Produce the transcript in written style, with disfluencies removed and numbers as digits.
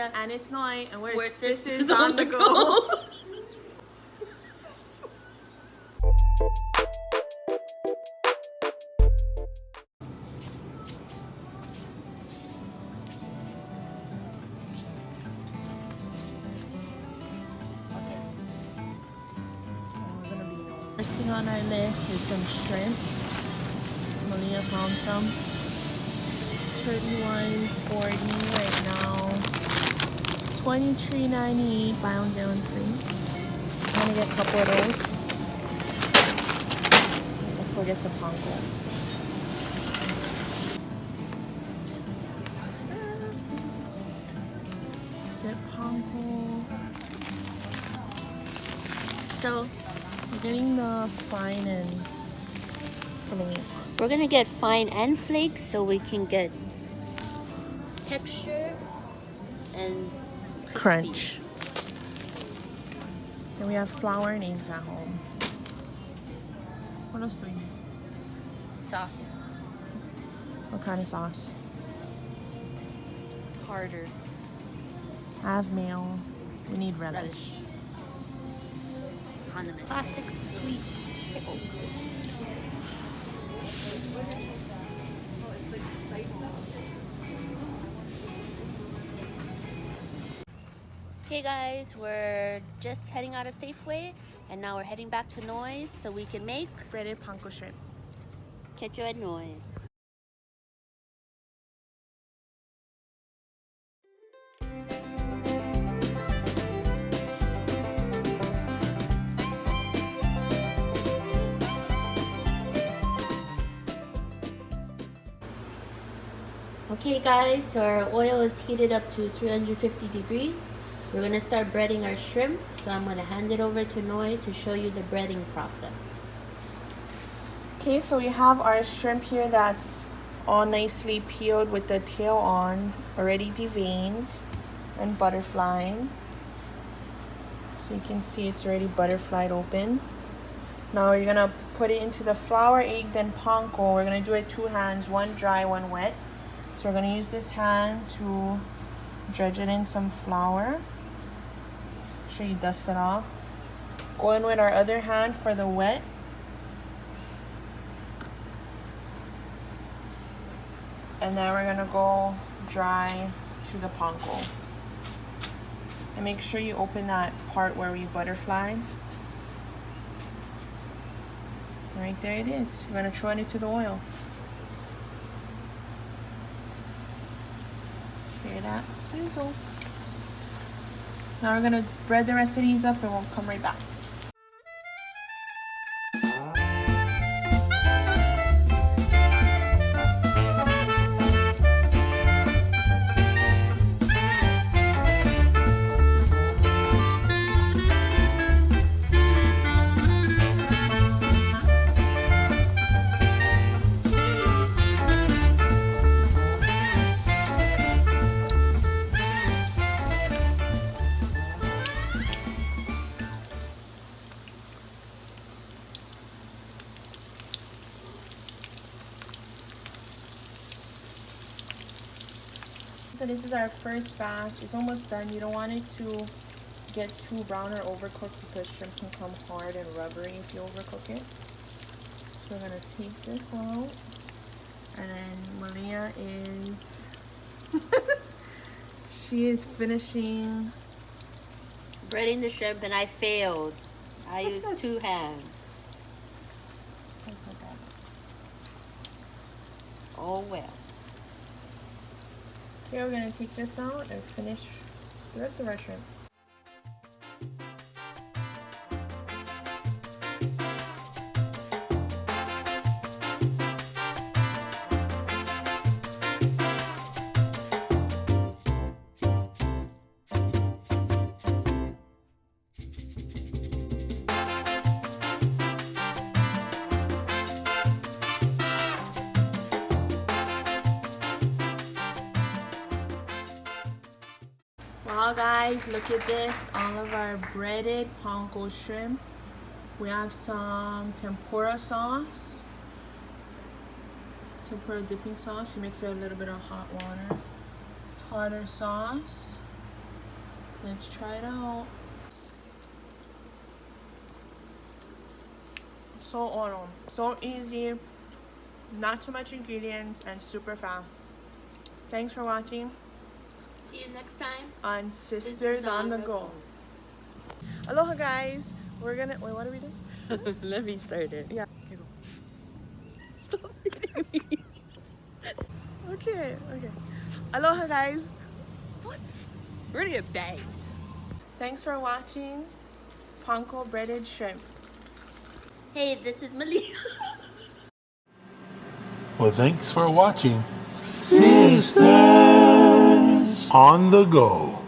Malia. And it's Noi, and we're Sisters sisters on the go. First thing on our list is some shrimp. Malia found some. $31.40 right now. $23.98 buy one get one free. I'm gonna get a couple of those. Let's go get the PANKO. Get PANKO. So we're getting the fine and fillet. We're gonna get fine and flakes so we can get texture and crunch. And we have flour and eggs at home. What else do we need? Sauce. What kind of sauce? Harder. I have mayo. We need relish. Condiment. Classic sweet pickle. Hey guys, we're just heading out of Safeway and now we're heading back to Noise so we can make breaded PANKO shrimp. Catch you at Noise. Okay guys, so our oil is heated up to 350 degrees. We're going to start breading our shrimp, so I'm going to hand it over to Noi to show you the breading process. Okay, so we have our shrimp here that's all nicely peeled with the tail on, already deveined and butterflied. So you can see it's already butterflied open. Now we're going to put it into the flour, egg, then PANKO. We're going to do it two hands, one dry, one wet. So we're going to use this hand to dredge it in some flour. Make sure you dust it off. Go in with our other hand for the wet. And then we're going to go dry to the PANKO. And make sure you open that part where we butterflied. Right there it is. We're going to throw it into the oil. Hear that sizzle. Now we're going to bread the rest of these up and we'll come right back. So this is our first batch. It's almost done. You don't want it to get too brown or overcooked because shrimp can come hard and rubbery if you overcook it. So we're gonna take this out, and then Malia is she is finishing breading the shrimp, and I failed. I used two hands. Oh well. Okay, we're gonna take this out and finish the rest of our shrimp. Well guys, look at this, all of our breaded PANKO shrimp. We have some tempura sauce, tempura dipping sauce. You mix it with a little bit of hot water. Tartar sauce, Let's try it out. So autumn, so easy, not too much ingredients, and super fast. Thanks for watching See you next time on Sisters on the Go. Aloha guys. We're gonna wait, what are we doing? Let me start it. Yeah. Okay, go. Stop hitting me. Okay. Aloha guys. What? We're gonna get banged. Thanks for watching PANKO breaded shrimp. Hey, this is Malia. Well, thanks for watching Sisters on the Go.